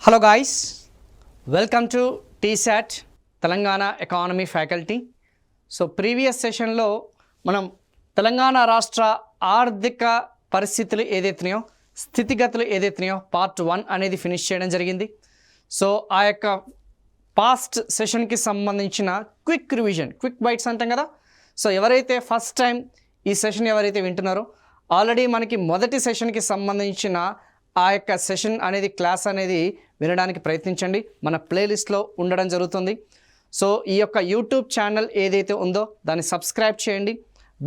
Hello guys, welcome to T-SAT Telangana economy faculty. So previous సెషన్లో మనం తెలంగాణ రాష్ట్ర ఆర్థిక పరిస్థితులు ఏదైతున్నాయో, స్థితిగతులు ఏదైతున్నాయో పార్ట్ 1 అనేది ఫినిష్ చేయడం జరిగింది. సో ఆ యొక్క పాస్ట్ సెషన్కి సంబంధించిన క్విక్ రివిజన్, క్విక్ బైట్స్ అంటాం కదా. సో ఎవరైతే ఫస్ట్ టైం ఈ సెషన్ ఎవరైతే వింటున్నారో, ఆల్రెడీ మనకి మొదటి సెషన్కి సంబంధించిన ఆ యొక్క సెషన్ అనేది క్లాస్ అనేది వినడానికి ప్రయత్నించండి. మన ప్లేలిస్ట్లో ఉండడం జరుగుతుంది. సో ఈ యొక్క యూట్యూబ్ ఛానల్ ఏదైతే ఉందో దాన్ని సబ్స్క్రైబ్ చేయండి,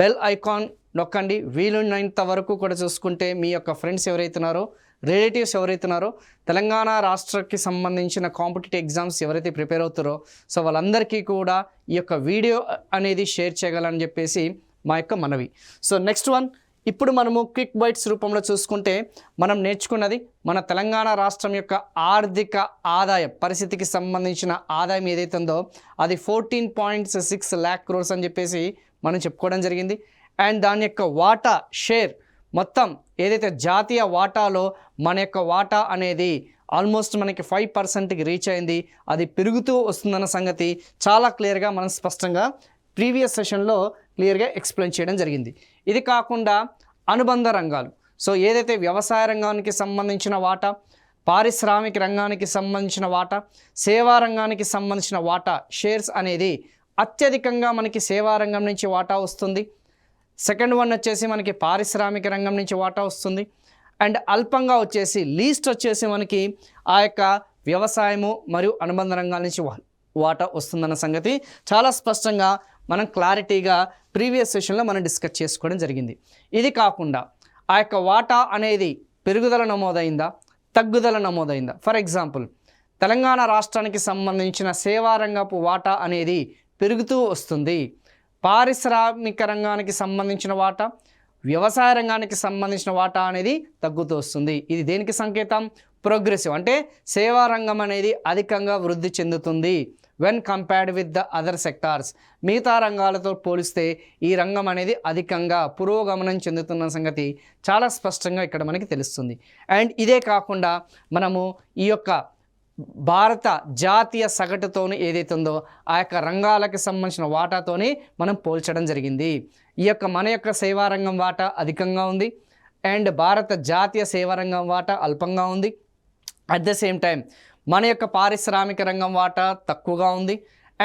బెల్ ఐకాన్ నొక్కండి. వీలున్నంత వరకు కూడా చూసుకుంటే మీ యొక్క ఫ్రెండ్స్ ఎవరైతున్నారో, రిలేటివ్స్ ఎవరైతున్నారో, తెలంగాణ రాష్ట్రకి సంబంధించిన కాంపిటేటివ్ ఎగ్జామ్స్ ఎవరైతే ప్రిపేర్ అవుతారో సో వాళ్ళందరికీ కూడా ఈ యొక్క వీడియో అనేది షేర్ చేయగలని చెప్పేసి మా యొక్క మనవి. సో నెక్స్ట్ వన్, ఇప్పుడు మనము క్విక్ బైట్స్ రూపంలో చూసుకుంటే మనం నేర్చుకున్నది మన తెలంగాణ రాష్ట్రం యొక్క ఆర్థిక ఆదాయ పరిస్థితికి సంబంధించిన ఆదాయం ఏదైతే ఉందో అది 14.6 lakh crores అని చెప్పేసి మనం చెప్పుకోవడం జరిగింది. అండ్ దాని యొక్క వాటా షేర్ మొత్తం ఏదైతే జాతీయ వాటాలో మన యొక్క వాటా అనేది ఆల్మోస్ట్ మనకి 5%కి రీచ్ అయింది. అది పెరుగుతూ వస్తుందన్న సంగతి చాలా క్లియర్గా మనం స్పష్టంగా ప్రీవియస్ సెషన్లో క్లియర్గా ఎక్స్ప్లెయిన్ చేయడం జరిగింది. ఇది కాకుండా అనుబంధ రంగాలు, సో ఏదైతే వ్యవసాయ రంగానికి సంబంధించిన వాటా, పారిశ్రామిక రంగానికి సంబంధించిన వాటా, సేవా రంగానికి సంబంధించిన వాటా షేర్స్ అనేది అత్యధికంగా మనకి సేవా రంగం నుంచి వాటా వస్తుంది. సెకండ్ వన్ వచ్చేసి మనకి పారిశ్రామిక రంగం నుంచి వాటా వస్తుంది. అండ్ అల్పంగా వచ్చేసి లీస్ట్ వచ్చేసి మనకి ఆ యొక్క వ్యవసాయము మరియు అనుబంధ రంగాల నుంచి వాటా వస్తుందన్న సంగతి చాలా స్పష్టంగా మనం క్లారిటీగా ప్రీవియస్ సెషన్లో మనం డిస్కస్ చేసుకోవడం జరిగింది. ఇది కాకుండా ఆ యొక్క వాటా అనేది పెరుగుదల నమోదైందా, తగ్గుదల నమోదైందా? ఫర్ ఎగ్జాంపుల్, తెలంగాణ రాష్ట్రానికి సంబంధించిన సేవా రంగపు వాటా అనేది పెరుగుతూ వస్తుంది. పారిశ్రామిక రంగానికి సంబంధించిన వాటా, వ్యవసాయ రంగానికి సంబంధించిన వాటా అనేది తగ్గుతూ వస్తుంది. ఇది దేనికి సంకేతం? ప్రోగ్రెసివ్, అంటే సేవా రంగం అనేది అధికంగా వృద్ధి చెందుతుంది when compared with the other sectors. మిగతా రంగాలతో పోలిస్తే ఈ రంగం అనేది అధికంగా పురోగమనం చెందుతున్న సంగతి చాలా స్పష్టంగా ఇక్కడ మనకి తెలుస్తుంది. అండ్ ఇదే కాకుండా మనము ఈ యొక్క భారత జాతీయ సగటుతోని ఏదైతే ఉందో ఆ యొక్క రంగాలకు సంబంధించిన వాటాతోని మనం పోల్చడం జరిగింది. ఈ యొక్క మన యొక్క సేవా రంగం వాటా అధికంగా ఉంది అండ్ భారత జాతీయ సేవా రంగం వాటా అల్పంగా ఉంది. అట్ ద సేమ్ టైం మన యొక్క పారిశ్రామిక రంగం వాటా తక్కువగా ఉంది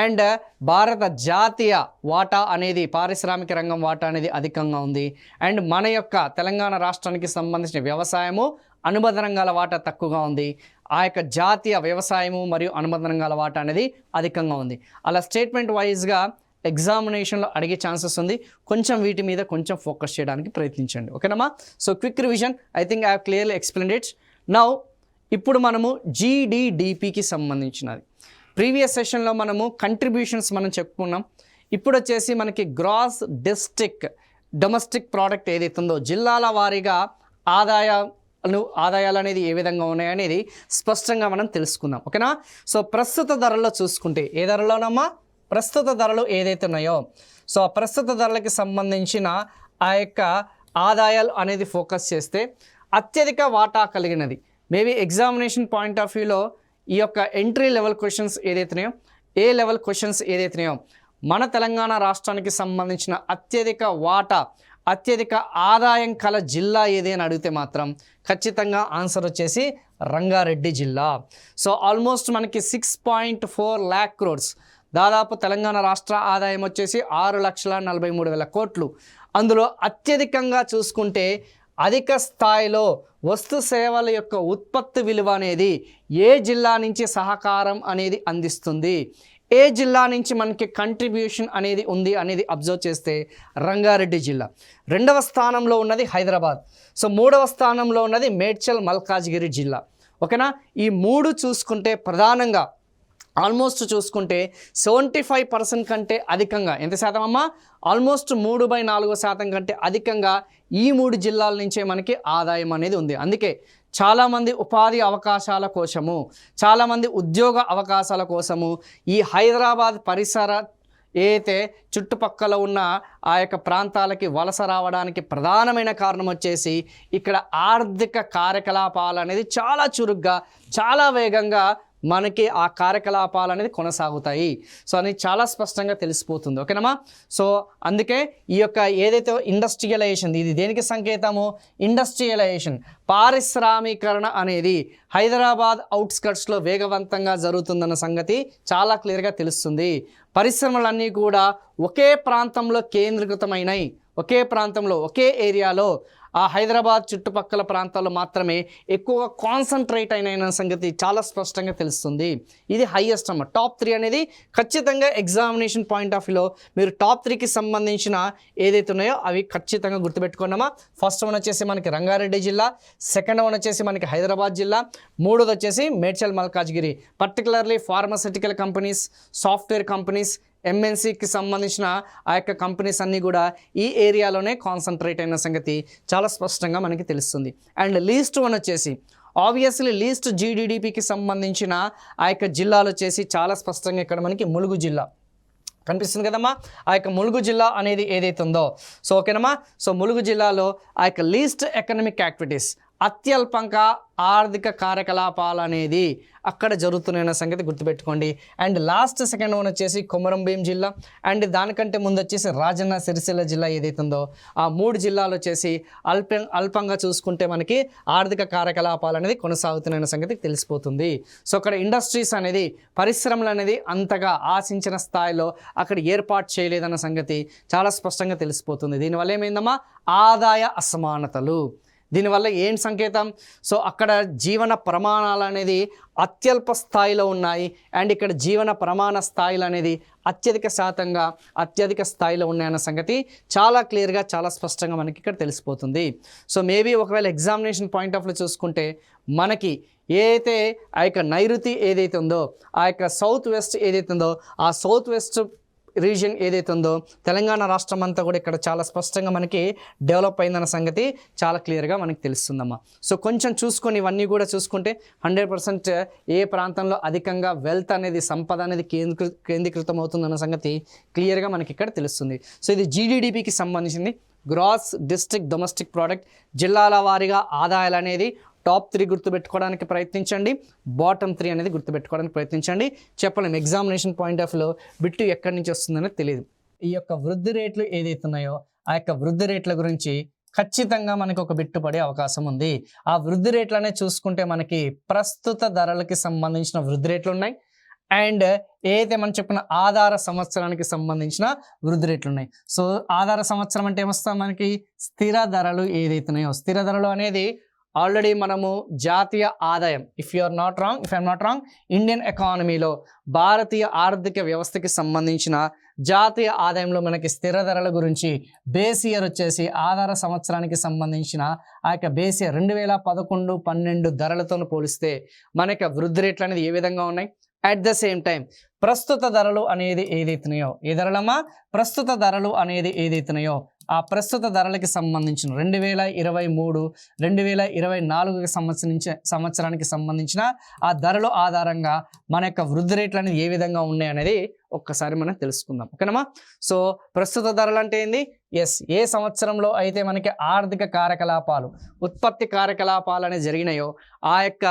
అండ్ భారత జాతీయ వాటా అనేది పారిశ్రామిక రంగం వాటా అనేది అధికంగా ఉంది. అండ్ మన యొక్క తెలంగాణ రాష్ట్రానికి సంబంధించిన వ్యవసాయము అనుబంధ రంగాల వాటా తక్కువగా ఉంది. ఆ యొక్క జాతీయ వ్యవసాయము మరియు అనుబంధ రంగాల వాటా అనేది అధికంగా ఉంది. అలా స్టేట్మెంట్ వైజ్గా ఎగ్జామినేషన్లో అడిగే ఛాన్సెస్ ఉంది. కొంచెం వీటి మీద కొంచెం ఫోకస్ చేయడానికి ప్రయత్నించండి, ఓకేనమ్మా. So quick revision, I think I have clearly explained it. Now ఇప్పుడు మనము జీడిడిపికి సంబంధించినది ప్రీవియస్ సెషన్లో మనము కంట్రిబ్యూషన్స్ మనం చెప్పుకున్నాం. ఇప్పుడు వచ్చేసి మనకి గ్రాస్ డొమెస్టిక్ ప్రోడక్ట్ ఏదైతే ఉందో జిల్లాల వారీగా ఆదాయాలు అనేది ఏ విధంగా ఉన్నాయనేది స్పష్టంగా మనం తెలుసుకుందాం, ఓకేనా. సో ప్రస్తుత ధరల్లో చూసుకుంటే ఏ ధరలోనమ్మా? ప్రస్తుత ధరలు ఏదైతే ఉన్నాయో సో ఆ ప్రస్తుత ధరలకి సంబంధించిన ఆ యొక్క ఆదాయాలు అనేది ఫోకస్ చేస్తే అత్యధిక వాటా కలిగినది, మేబీ ఎగ్జామినేషన్ పాయింట్ ఆఫ్ వ్యూలో ఈ యొక్క ఎంట్రీ లెవెల్ క్వశ్చన్స్ ఏదైతున్నాయో, ఏ లెవెల్ క్వశ్చన్స్ ఏదైతున్నాయో మన తెలంగాణ రాష్ట్రానికి సంబంధించిన అత్యధిక వాటా, అత్యధిక ఆదాయం కల జిల్లా ఏది అని అడిగితే మాత్రం ఖచ్చితంగా ఆన్సర్ వచ్చేసి రంగారెడ్డి జిల్లా. సో ఆల్మోస్ట్ మనకి 6.4 lakh crores, దాదాపు తెలంగాణ రాష్ట్ర ఆదాయం వచ్చేసి 6,43,000 కోట్లు. అందులో అత్యధికంగా చూసుకుంటే అధిక స్థాయిలో వస్తు సేవల యొక్క ఉత్పత్తి విలువ అనేది ఏ జిల్లా నుంచి సహకారం అనేది అందిస్తుంది, ఏ జిల్లా నుంచి మనకి కంట్రిబ్యూషన్ అనేది ఉంది అనేది అబ్జర్వ్ చేస్తే రంగారెడ్డి జిల్లా. రెండవ స్థానంలో ఉన్నది హైదరాబాద్. సో మూడవ స్థానంలో ఉన్నది మేడ్చల్ మల్కాజ్గిరి జిల్లా, ఓకేనా. ఈ మూడు చూసుకుంటే ప్రధానంగా ఆల్మోస్ట్ చూసుకుంటే 75% కంటే అధికంగా, ఎంత శాతం అమ్మా? ఆల్మోస్ట్ 3/4% కంటే అధికంగా ఈ 3 జిల్లాల నుంచే మనకి ఆదాయం అనేది ఉంది. అందుకే చాలామంది ఉపాధి అవకాశాల కోసము, చాలామంది ఉద్యోగ అవకాశాల కోసము ఈ హైదరాబాద్ పరిసర ఏదైతే చుట్టుపక్కల ఉన్న ఆ యొక్క ప్రాంతాలకి వలస రావడానికి ప్రధానమైన కారణం వచ్చేసి ఇక్కడ ఆర్థిక కార్యకలాపాలు అనేది చాలా చురుగ్గా చాలా వేగంగా మనకి ఆ కార్యకలాపాలు అనేది కొనసాగుతాయి. సో అని చాలా స్పష్టంగా తెలిసిపోతుంది. ఓకేనమ్మా. సో అందుకే ఈ యొక్క ఏదైతే ఇండస్ట్రియలైజేషన్, ఇది దేనికి సంకేతము? ఇండస్ట్రియలైజేషన్, పారిశ్రామీకరణ అనేది హైదరాబాద్ అవుట్స్కట్స్లో వేగవంతంగా జరుగుతుందన్న సంగతి చాలా క్లియర్గా తెలుస్తుంది. పరిశ్రమలన్నీ కూడా ఒకే ప్రాంతంలో కేంద్రీకృతమైనవి, ఒకే ప్రాంతంలో ఒకే ఏరియాలో ఆ హైదరాబాద్ చుట్టుపక్కల ప్రాంతాల్లో మాత్రమే ఎక్కువగా కాన్సన్ట్రేట్ అయిన సంగతి చాలా స్పష్టంగా తెలుస్తుంది. ఇది హైయెస్ట్ అమ్మ. టాప్ 3 అనేది ఖచ్చితంగా ఎగ్జామినేషన్ పాయింట్ ఆఫ్ వ్యూలో మీరు టాప్ 3కి సంబంధించిన ఏదైతే ఉన్నాయో అవి ఖచ్చితంగా గుర్తుపెట్టుకున్నామా. ఫస్ట్ వన్ వచ్చేసి మనకి రంగారెడ్డి జిల్లా, సెకండ్ వన్ వచ్చేసి మనకి హైదరాబాద్ జిల్లా, మూడోది వచ్చేసి Medchal Malkajgiri. Particularly pharmaceutical companies, software companies, ఎంఎన్సీకి సంబంధించిన ఆ యొక్క కంపెనీస్ అన్నీ కూడా ఈ ఏరియాలోనే కాన్సన్ట్రేట్ అయిన సంగతి చాలా స్పష్టంగా మనకి తెలుస్తుంది. అండ్ లీస్ట్ వన్ వచ్చేసి ఆబ్వియస్లీ లీస్ట్ జీడిడిపికి సంబంధించిన ఆ యొక్క జిల్లాలు వచ్చేసి చాలా స్పష్టంగా ఇక్కడ మనకి ములుగు జిల్లా కనిపిస్తుంది కదమ్మా. ఆ యొక్క ములుగు జిల్లా అనేది ఏదైతే ఉందో, సో ఓకేనమ్మా. సో ములుగు జిల్లాలో ఆ యొక్క లీస్ట్ ఎకనామిక్ యాక్టివిటీస్, అత్యల్పంగా ఆర్థిక కార్యకలాపాలు అనేది అక్కడ జరుగుతున్న సంగతి గుర్తుపెట్టుకోండి. అండ్ లాస్ట్ సెకండ్ వన్ వచ్చేసి కొమరంభీం జిల్లా, అండ్ దానికంటే ముందు వచ్చేసి రాజన్న సిరిసిల్ల జిల్లా ఏదైతే ఉందో ఆ 3 జిల్లాలు వచ్చేసి అల్పంగా చూసుకుంటే మనకి ఆర్థిక కార్యకలాపాలు అనేది కొనసాగుతున్న సంగతి తెలిసిపోతుంది. సో అక్కడ ఇండస్ట్రీస్ అనేది, పరిశ్రమలు అనేది అంతగా ఆశించిన స్థాయిలో అక్కడ ఏర్పాటు చేయలేదన్న సంగతి చాలా స్పష్టంగా తెలిసిపోతుంది. దీనివల్ల ఏమైందమ్మా? ఆదాయ అసమానతలు. దీనివల్ల ఏం సంకేతం? సో అక్కడ జీవన ప్రమాణాలు అనేది అత్యల్ప స్థాయిలో ఉన్నాయి, అండ్ ఇక్కడ జీవన ప్రమాణ స్థాయిలు అనేది అత్యధిక స్థాయిలో ఉన్నాయన్న సంగతి చాలా క్లియర్గా చాలా స్పష్టంగా మనకి ఇక్కడ తెలిసిపోతుంది. సో మేబీ ఒకవేళ ఎగ్జామినేషన్ పాయింట్ ఆఫ్ వ్యూ చూసుకుంటే మనకి ఏదైతే ఆ యొక్క నైరుతి ఏదైతే ఉందో, ఆ యొక్క సౌత్ వెస్ట్ ఏదైతే ఉందో, ఆ సౌత్ వెస్ట్ రీజియన్ ఏదైతే ఉందో తెలంగాణ రాష్ట్రం అంతా కూడా ఇక్కడ చాలా స్పష్టంగా మనకి డెవలప్ అయిందన్న సంగతి చాలా క్లియర్గా మనకి తెలుస్తుందమ్మా. సో కొంచెం చూసుకొని ఇవన్నీ కూడా చూసుకుంటే 100% ఏ ప్రాంతంలో అధికంగా వెల్త్ అనేది, సంపద అనేది కేంద్రీకృతం అవుతుందన్న సంగతి క్లియర్గా మనకి ఇక్కడ తెలుస్తుంది. సో ఇది జీడిడిపికి సంబంధించింది. గ్రాస్ డిస్ట్రిక్ట్ డొమెస్టిక్ ప్రోడక్ట్, జిల్లాల వారీగా ఆదాయాలు అనేది టాప్ 3 గుర్తుపెట్టుకోవడానికి ప్రయత్నించండి, బాటమ్ 3 అనేది గుర్తుపెట్టుకోవడానికి ప్రయత్నించండి. చెప్పలేము ఎగ్జామినేషన్ పాయింట్ ఆఫ్ వ్యూలో బిట్టు ఎక్కడి నుంచి వస్తుందనేది తెలియదు. ఈ యొక్క వృద్ధి రేట్లు ఏదైతే ఉన్నాయో ఆ యొక్క వృద్ధి రేట్ల గురించి ఖచ్చితంగా మనకు ఒక బిట్టు పడే అవకాశం ఉంది. ఆ వృద్ధి రేట్లనే చూసుకుంటే మనకి ప్రస్తుత ధరలకి సంబంధించిన వృద్ధి రేట్లు ఉన్నాయి, అండ్ ఏదైతే మనం చెప్పిన ఆధార సంవత్సరానికి సంబంధించిన వృద్ధి రేట్లు ఉన్నాయి. సో ఆధార సంవత్సరం అంటే ఏమొస్తాం మనకి? స్థిర ధరలు ఏదైతే ఉన్నాయో, స్థిర ధరలు అనేది ఆల్రెడీ మనము జాతీయ ఆదాయం, if I'm not wrong Indian ఎకానమీలో భారతీయ ఆర్థిక వ్యవస్థకి సంబంధించిన జాతీయ ఆదాయంలో మనకి స్థిర ధరల గురించి బేస్ ఇయర్ వచ్చేసి ఆధార సంవత్సరానికి సంబంధించిన ఆ యొక్క బేస్ ఇయర్ 2011-12 ధరలతో పోలిస్తే మనకి వృద్ధి రేట్లు అనేది ఏ విధంగా ఉన్నాయి. అట్ ద సేమ్ టైం ప్రస్తుత ధరలు అనేది ఏదైతున్నాయో, ఏ ధరలమ్మా? ప్రస్తుత ధరలు అనేది ఏదైతున్నాయో ఆ ప్రస్తుత ధరలకి సంబంధించిన 2023-2024 సంవత్సరానికి సంబంధించిన ఆ ధరల ఆధారంగా మన యొక్క వృద్ధి రేట్లు అనేది ఏ విధంగా ఉన్నాయి అనేది ఒక్కసారి మనం తెలుసుకుందాం. ఓకేనమ్మా. సో ప్రస్తుత ధరలు అంటే ఏంది? ఏ సంవత్సరంలో అయితే మనకి ఆర్థిక కార్యకలాపాలు, ఉత్పత్తి కార్యకలాపాలు అనేది జరిగినాయో ఆ యొక్క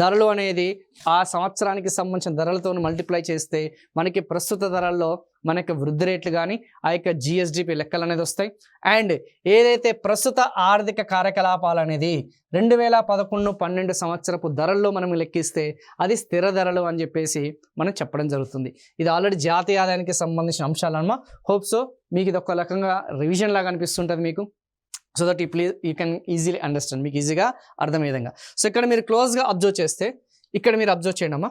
ధరలు అనేది ఆ సంవత్సరానికి సంబంధించిన ధరలతో మల్టిప్లై చేస్తే మనకి ప్రస్తుత ధరల్లో మనకి వృద్ధి రేట్లు కానీ ఆ యొక్క జిఎస్డిపి లెక్కలు అనేది వస్తాయి. అండ్ ఏదైతే ప్రస్తుత ఆర్థిక కార్యకలాపాలు అనేది 2011-12 సంవత్సరపు ధరల్లో మనం లెక్కిస్తే అది స్థిర ధరలు అని చెప్పేసి మనం చెప్పడం జరుగుతుంది. ఇది ఆల్రెడీ జాతీయ ఆదాయానికి సంబంధించిన అంశాలన్నమా. హోప్ సో మీకు ఇది ఒక రకంగా రివిజన్ లాగా అనిపిస్తుంటుంది మీకు. So that you can easily understand, మీకు ఈజీగా అర్థమయ్యే విధంగా. సో ఇక్కడ మీరు క్లోజ్గా అబ్జర్వ్ చేస్తే ఇక్కడ మీరు అబ్జర్వ్ చేయండి అమ్మా.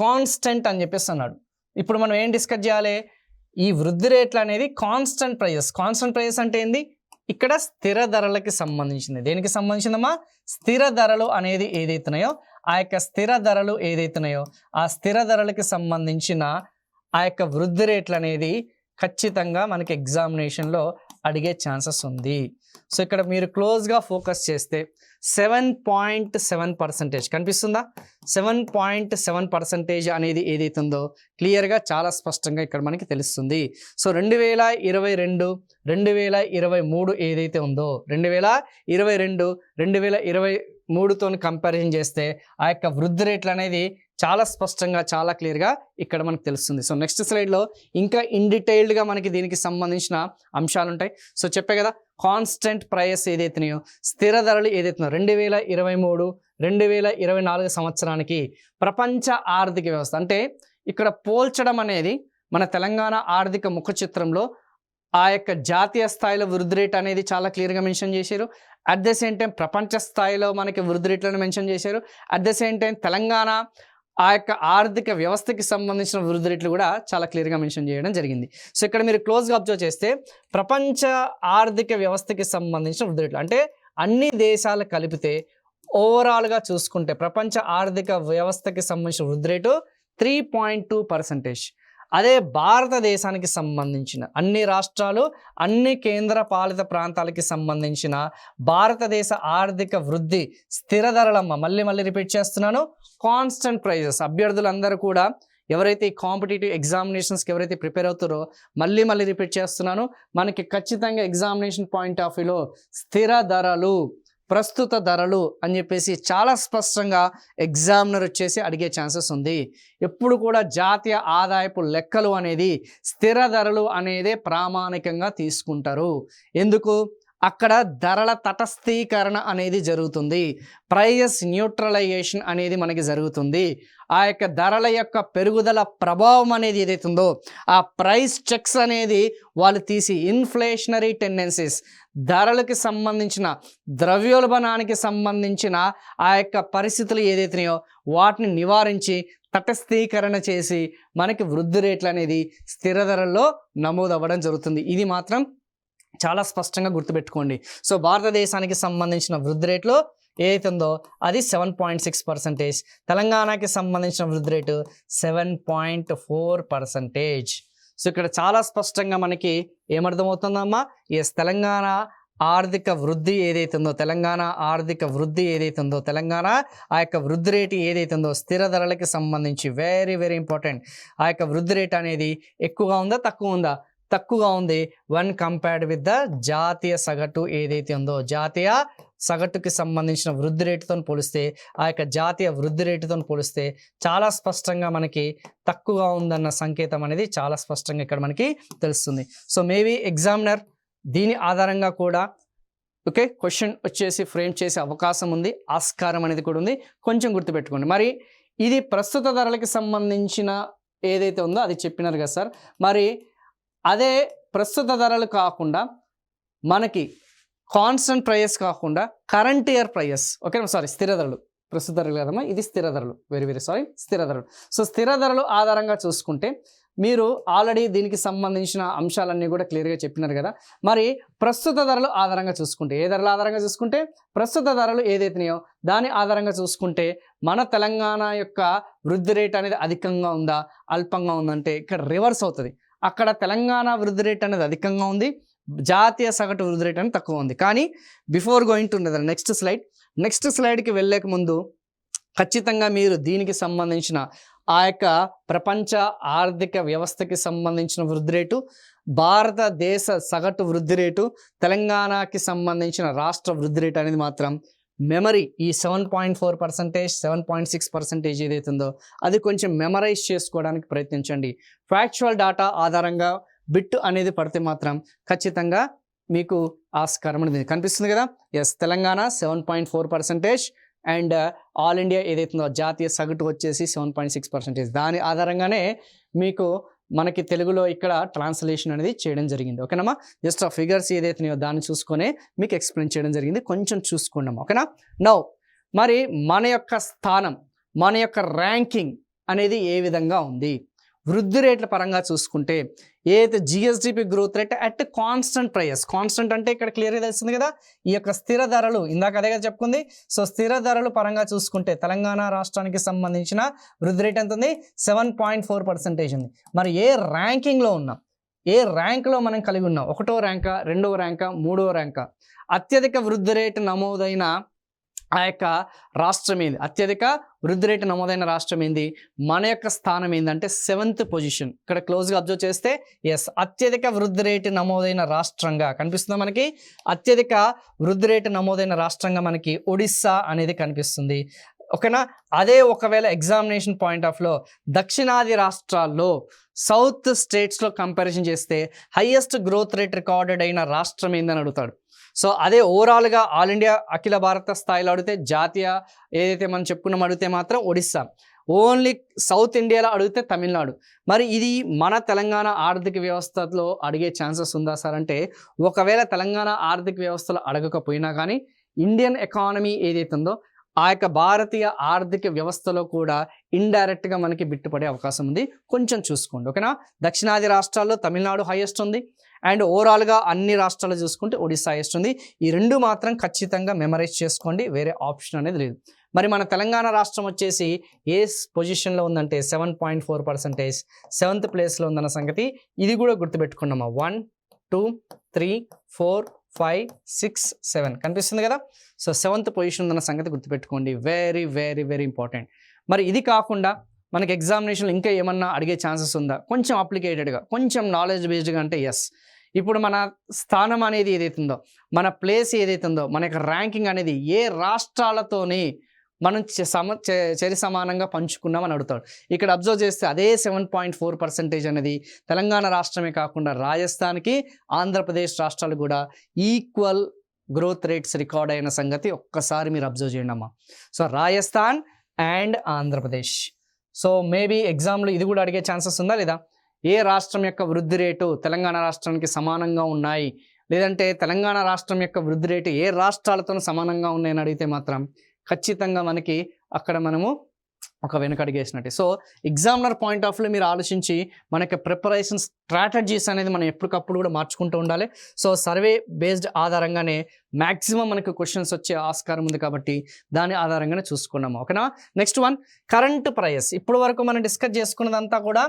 కాన్స్టెంట్ అని చెప్పేసి అన్నాడు. ఇప్పుడు మనం ఏం డిస్కస్ చేయాలి? ఈ వృద్ధి రేట్లు అనేది కాన్స్టెంట్ ప్రైజెస్ అంటే ఏంది? ఇక్కడ స్థిర ధరలకి సంబంధించింది. దేనికి సంబంధించిందమ్మా? స్థిర ధరలు అనేది ఏదైతున్నాయో ఆ యొక్క స్థిర ధరలు ఏదైతున్నాయో ఆ స్థిర ధరలకి సంబంధించిన ఆ యొక్క వృద్ధి రేట్లు అనేది ఖచ్చితంగా మనకి ఎగ్జామినేషన్లో అడిగే ఛాన్సెస్ ఉంది. సో ఇక్కడ మీరు క్లోజ్గా ఫోకస్ చేస్తే 7.7% కనిపిస్తుందా? 7.7% అనేది ఏదైతుందో క్లియర్గా చాలా స్పష్టంగా ఇక్కడ మనకి తెలుస్తుంది. సో 2022 2023 ఏదైతే ఉందో 2022 2023తో కంపారిజన్ చేస్తే ఆ యొక్క వృద్ధి రేట్లు అనేది చాలా స్పష్టంగా చాలా క్లియర్గా ఇక్కడ మనకు తెలుస్తుంది. సో నెక్స్ట్ స్లైడ్లో ఇంకా ఇన్ డీటెయిల్డ్గా మనకి దీనికి సంబంధించిన అంశాలు ఉంటాయి. సో చెప్పే కదా కాన్స్టెంట్ ప్రైస్ ఏదైతున్నాయో స్థిర ధరలు ఏదైతున్నాయో 2023 2024 సంవత్సరానికి ప్రపంచ ఆర్థిక వ్యవస్థ అంటే ఇక్కడ పోల్చడం అనేది మన తెలంగాణ ఆర్థిక ముఖ చిత్రంలో ఆ యొక్క జాతీయ స్థాయిలో వృద్ధి రేట్ అనేది చాలా క్లియర్గా మెన్షన్ చేశారు. అట్ ద సేమ్ టైం ప్రపంచ స్థాయిలో మనకి వృద్ధి రేట్లను మెన్షన్ చేశారు. At the same time Telangana ఆ యొక్క ఆర్థిక వ్యవస్థకి సంబంధించిన వృద్ధి రేట్లు కూడా చాలా క్లియర్గా మెన్షన్ చేయడం జరిగింది. సో ఇక్కడ మీరు క్లోజ్గా అబ్జర్వ్ చేస్తే ప్రపంచ ఆర్థిక వ్యవస్థకి సంబంధించిన వృద్ధి రేట్లు అంటే అన్ని దేశాలు కలిపితే ఓవరాల్గా చూసుకుంటే ప్రపంచ ఆర్థిక వ్యవస్థకి సంబంధించిన వృద్ధి రేటు 3.2%. అదే భారతదేశానికి సంబంధించిన అన్ని రాష్ట్రాలు అన్ని కేంద్ర పాలిత ప్రాంతాలకి సంబంధించిన భారతదేశ ఆర్థిక వృద్ధి స్థిర ధరలమ్మ మళ్ళీ రిపీట్ చేస్తున్నాను, కాన్స్టెంట్ ప్రైజెస్. అభ్యర్థులందరూ కూడా ఎవరైతే ఈ కాంపిటేటివ్ ఎగ్జామినేషన్స్కి ఎవరైతే ప్రిపేర్ అవుతారో మళ్ళీ రిపీట్ చేస్తున్నాను, మనకి ఖచ్చితంగా ఎగ్జామినేషన్ పాయింట్ ఆఫ్ వ్యూలో స్థిర ధరలు ప్రస్తుత ధరలు అని చెప్పేసి చాలా స్పష్టంగా ఎగ్జామినర్ వచ్చేసి అడిగే ఛాన్సెస్ ఉంది. ఎప్పుడు కూడా జాతీయ ఆదాయపు లెక్కలు అనేది స్థిర ధరలు అనేదే ప్రామాణికంగా తీసుకుంటారు. ఎందుకు? అక్కడ ధరల తటస్థీకరణ అనేది జరుగుతుంది, ప్రైస్ న్యూట్రలైజేషన్ అనేది మనకి జరుగుతుంది. ఆ యొక్క ధరల యొక్క పెరుగుదల ప్రభావం అనేది ఏదైతుందో ఆ ప్రైస్ చెక్స్ అనేది వాళ్ళు తీసి ఇన్ఫ్లేషనరీ టెండెన్సీస్ ధరలకు సంబంధించిన ద్రవ్యోల్బణానికి సంబంధించిన ఆ యొక్క పరిస్థితులు ఏదైతున్నాయో వాటిని నివారించి తటస్థీకరణ చేసి మనకి వృద్ధి రేట్లు అనేది స్థిర ధరల్లో నమోదవ్వడం జరుగుతుంది. ఇది మాత్రం చాలా స్పష్టంగా గుర్తుపెట్టుకోండి. సో భారతదేశానికి సంబంధించిన వృద్ధి రేట్లు ఏదైతుందో అది 7.6%, తెలంగాణకి సంబంధించిన వృద్ధి రేటు 7.4%. సో ఇక్కడ చాలా స్పష్టంగా మనకి ఏమర్థమవుతుందమ్మా, ఎస్ తెలంగాణ ఆర్థిక వృద్ధి ఏదైతుందో తెలంగాణ ఆ యొక్క వృద్ధి రేటు ఏదైతుందో స్థిర ధరలకి సంబంధించి వెరీ ఇంపార్టెంట్. ఆ యొక్క వృద్ధి రేటు అనేది ఎక్కువగా ఉందా తక్కువ ఉందా? తక్కువగా ఉంది వన్ కంపేర్డ్ విత్ ద జాతీయ సగటు ఏదైతే ఉందో జాతీయ సగటుకి సంబంధించిన వృద్ధి రేటుతో పోలిస్తే ఆ యొక్క జాతీయ వృద్ధి రేటుతో పోలిస్తే చాలా స్పష్టంగా మనకి తక్కువగా ఉందన్న సంకేతం అనేది చాలా స్పష్టంగా ఇక్కడ మనకి తెలుస్తుంది. సో మేబీ ఎగ్జామినర్ దీని ఆధారంగా కూడా ఓకే క్వశ్చన్ వచ్చేసి ఫ్రేమ్ చేసే అవకాశం ఉంది, ఆస్కారం అనేది కూడా ఉంది. కొంచెం గుర్తుపెట్టుకోండి. మరి ఇది ప్రస్తుత ధరలకి సంబంధించిన ఏదైతే ఉందో అది చెప్పినారు కదా సార్, మరి అదే ప్రస్తుత ధరలు కాకుండా మనకి కాన్స్టెంట్ ప్రైస్ కాకుండా current year price okay sorry స్థిర ధరలు, ప్రస్తుత ధరలు కదమ్మా, ఇది స్థిర ధరలు, వెరీ సారీ స్థిర ధరలు. సో స్థిర ధరలు ఆధారంగా చూసుకుంటే మీరు ఆల్రెడీ దీనికి సంబంధించిన అంశాలన్నీ కూడా క్లియర్గా చెప్పినారు కదా. మరి ప్రస్తుత ధరలు ఆధారంగా చూసుకుంటే ఏ ధరల ఆధారంగా చూసుకుంటే ప్రస్తుత ధరలు ఏదైతున్నాయో దాని ఆధారంగా చూసుకుంటే మన తెలంగాణ యొక్క వృద్ధి రేట్ అనేది అధికంగా ఉందా అల్పంగా ఉందంటే ఇక్కడ రివర్స్ అవుతుంది. అక్కడ తెలంగాణ వృద్ధి రేట్ అనేది అధికంగా ఉంది, జాతీయ సగటు వృద్ధి రేట్ అనేది తక్కువ ఉంది. కానీ బిఫోర్ గోయింగ్ టు నెక్స్ట్ స్లైడ్కి వెళ్ళలేక ముందు ఖచ్చితంగా మీరు దీనికి సంబంధించిన ఆ యొక్క ప్రపంచ ఆర్థిక వ్యవస్థకి సంబంధించిన వృద్ధి రేటు, భారతదేశ సగటు వృద్ధి రేటు, తెలంగాణకి సంబంధించిన రాష్ట్ర వృద్ధి రేటు అనేది మాత్రం మెమరీ ఈ 7.4% 7.6% ఏదైతుందో అది కొంచెం మెమరైజ్ చేసుకోవడానికి ప్రయత్నించండి. ఫ్యాక్చువల్ డేటా ఆధారంగా బిట్ అనేది పడితే మాత్రం ఖచ్చితంగా మీకు ఆస్కారం అనేది కనిపిస్తుంది కదా. Yes Telangana 7.4% and all India ఏదైతుందో జాతీయ సగటు వచ్చేసి 7.6%. దాని ఆధారంగానే మీకు మనకి తెలుగులో ఇక్కడ ట్రాన్స్లేషన్ అనేది చేయడం జరిగింది. ఓకేనమ్మా, జస్ట్ ఆ ఫిగర్స్ ఏదైతున్నాయో దాన్ని చూసుకొని మీకు ఎక్స్ప్లెయిన్ చేయడం జరిగింది, కొంచెం చూసుకోండి ఓకేనా. నౌ మరి మన యొక్క స్థానం, మన యొక్క ర్యాంకింగ్ అనేది ఏ విధంగా ఉంది వృద్ధి రేట్ల పరంగా చూసుకుంటే ఏదైతే GSDP growth rate at constant price, constant అంటే ఇక్కడ క్లియర్గా తెలుస్తుంది కదా ఈ యొక్క స్థిర ధరలు, ఇందాక అదే కదా చెప్పుకుంది. సో స్థిర ధరలు పరంగా చూసుకుంటే తెలంగాణ రాష్ట్రానికి సంబంధించిన వృద్ధి రేట్ ఎంత ఉంది 7.4% ఉంది. మరి ఏ ర్యాంకింగ్లో ఉన్నాం, ఏ ర్యాంక్లో మనం కలిగి ఉన్నాం, 1వ ర్యాంకా, 2వ ర్యాంకా, 3వ ర్యాంకా, అత్యధిక వృద్ధి రేటు నమోదైన ఆ యొక్క రాష్ట్రం ఏంది, అత్యధిక వృద్ధి రేటు నమోదైన రాష్ట్రం ఏంది, మన యొక్క స్థానం ఏంటంటే 7th పొజిషన్. ఇక్కడ క్లోజ్గా అబ్జర్వ్ చేస్తే అత్యధిక వృద్ధి రేటు నమోదైన రాష్ట్రంగా కనిపిస్తుంది మనకి. అత్యధిక వృద్ధి రేటు నమోదైన రాష్ట్రంగా మనకి ఒడిస్సా అనేది కనిపిస్తుంది. ఓకేనా. అదే ఒకవేళ ఎగ్జామినేషన్ పాయింట్ ఆఫ్లో దక్షిణాది రాష్ట్రాల్లో సౌత్ స్టేట్స్లో కంపారిజన్ చేస్తే హైయెస్ట్ గ్రోత్ రేట్ రికార్డెడ్ అయిన రాష్ట్రం ఏందని అడుగుతాడు. సో అదే ఓవరాల్గా ఆల్ ఇండియా అఖిల భారత స్థాయిలో అడిగితే, జాతీయ ఏదైతే మనం చెప్పుకున్నాం అడిగితే మాత్రం ఒడిస్సా, ఓన్లీ సౌత్ ఇండియాలో అడిగితే తమిళనాడు. మరి ఇది మన తెలంగాణ ఆర్థిక వ్యవస్థలో అడిగే ఛాన్సెస్ ఉందా సార్ అంటే, ఒకవేళ తెలంగాణ ఆర్థిక వ్యవస్థలో అడగకపోయినా కానీ ఇండియన్ ఎకానమీ ఏదైతే ఉందో ఆ యొక్క భారతీయ ఆర్థిక వ్యవస్థలో కూడా ఇండైరెక్ట్గా మనకి బిట్టుపడే అవకాశం ఉంది. కొంచెం చూసుకోండి. ఓకేనా. దక్షిణాది రాష్ట్రాల్లో తమిళనాడు హైయెస్ట్ ఉంది, అండ్ ఓవరాల్గా అన్ని రాష్ట్రాలు చూసుకుంటే ఒడిస్సా హైయెస్ట్ ఉంది. ఈ రెండు మాత్రం ఖచ్చితంగా మెమరైజ్ చేసుకోండి, వేరే ఆప్షన్ అనేది లేదు. మరి మన తెలంగాణ రాష్ట్రం వచ్చేసి ఏ పొజిషన్లో ఉందంటే 7.4%, 7th ప్లేస్లో ఉందన్న సంగతి ఇది కూడా గుర్తుపెట్టుకున్నామా. 1 2 3 4 5 6 7 కనిపిస్తుంది కదా. సో 7th పొజిషన్ ఉందన్న సంగతి గుర్తుపెట్టుకోండి. Very very very important. మరి ఇది కాకుండా మనకి ఎగ్జామినేషన్లో ఇంకా ఏమన్నా అడిగే ఛాన్సెస్ ఉందా, కొంచెం అప్లికేటెడ్గా, కొంచెం నాలెడ్జ్ బేస్డ్గా అంటే ఇప్పుడు మన స్థానం అనేది ఏదైతే ఉందో, మన ప్లేస్ ఏదైతే ఉందో, మన యొక్క ర్యాంకింగ్ అనేది ఏ రాష్ట్రాలతోని మనం చరి సమానంగా పంచుకున్నామని అడుగుతాడు. ఇక్కడ అబ్జర్వ్ చేస్తే అదే 7.4% అనేది తెలంగాణ రాష్ట్రమే కాకుండా రాజస్థాన్కి, ఆంధ్రప్రదేశ్ రాష్ట్రాలు కూడా ఈక్వల్ గ్రోత్ రేట్స్ రికార్డ్ అయిన సంగతి ఒక్కసారి మీరు అబ్జర్వ్ చేయండి అమ్మా. So Rajasthan and Andhra Pradesh. So maybe ఎగ్జామ్లో ఇది కూడా అడిగే ఛాన్సెస్ ఉందా లేదా, ఏ రాష్ట్రం యొక్క వృద్ధి రేటు తెలంగాణ రాష్ట్రానికి సమానంగా ఉన్నాయి, లేదంటే తెలంగాణ రాష్ట్రం యొక్క వృద్ధి రేటు ఏ రాష్ట్రాలతో సమానంగా ఉన్నాయని అడిగితే మాత్రం ఖచ్చితంగా మనకి అక్కడ మనము ఒక వెనుకడిగేసినట్టే. So examiner point of view మీరు ఆలోచించి మనకి ప్రిపరేషన్ స్ట్రాటజీస్ అనేది మనం ఎప్పటికప్పుడు కూడా మార్చుకుంటూ ఉండాలి. సో సర్వే బేస్డ్ ఆధారంగానే మ్యాక్సిమం మనకు క్వశ్చన్స్ వచ్చే ఆస్కారం ఉంది కాబట్టి దాని ఆధారంగానే చూసుకున్నాము. ఓకేనా. Next one, current price. ఇప్పుడు వరకు మనం డిస్కస్ చేసుకున్నదంతా కూడా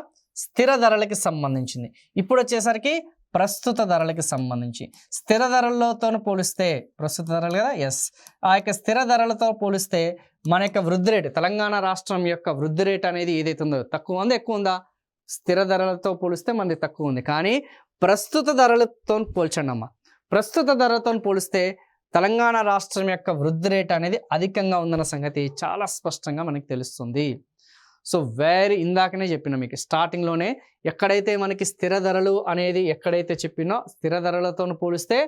స్థిర ధరలకి సంబంధించింది. ఇప్పుడు వచ్చేసరికి ప్రస్తుత ధరలకి సంబంధించి. స్థిర ధరలతో పోలిస్తే ప్రస్తుత ధరలు కదా, ఆ యొక్క స్థిర ధరలతో పోలిస్తే మన యొక్క వృద్ధి రేటు, తెలంగాణ రాష్ట్రం యొక్క వృద్ధి రేటు అనేది ఏదైతే ఉందో తక్కువ ఉందా ఎక్కువ ఉందా, స్థిర ధరలతో పోలిస్తే మనది తక్కువ ఉంది. కానీ ప్రస్తుత ధరలతో పోల్చండి అమ్మ, ప్రస్తుత ధరలతో పోలిస్తే తెలంగాణ రాష్ట్రం యొక్క వృద్ధి రేటు అనేది అధికంగా ఉందన్న సంగతి చాలా స్పష్టంగా మనకి తెలుస్తుంది. సో ఇందాకనే చెప్పిన మీకు స్టార్టింగ్లోనే ఎక్కడైతే మనకి స్థిర ధరలు అనేది ఎక్కడైతే చెప్పినో స్థిర ధరలతో పోలిస్తే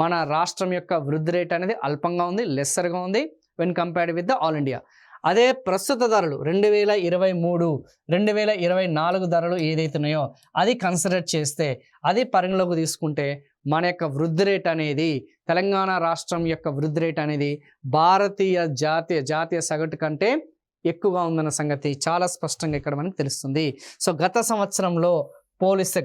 మన రాష్ట్రం యొక్క వృద్ధి రేట్ అనేది అల్పంగా ఉంది, లెస్సర్గా ఉంది when compared with the all India. అదే ప్రస్తుత ధరలు 2023, 2024 ధరలు ఏదైతే ఉన్నాయో అది కన్సిడర్ చేస్తే, అది పరిగణలోకి తీసుకుంటే మన యొక్క వృద్ధి రేట్ అనేది, తెలంగాణ రాష్ట్రం యొక్క వృద్ధి రేట్ అనేది భారతీయ జాతీయ సగటు కంటే ఎక్కువగా ఉందన్న సంగతి చాలా స్పష్టంగా ఇక్కడ మనకు తెలుస్తుంది. సో గత సంవత్సరంతో పోలిస్తే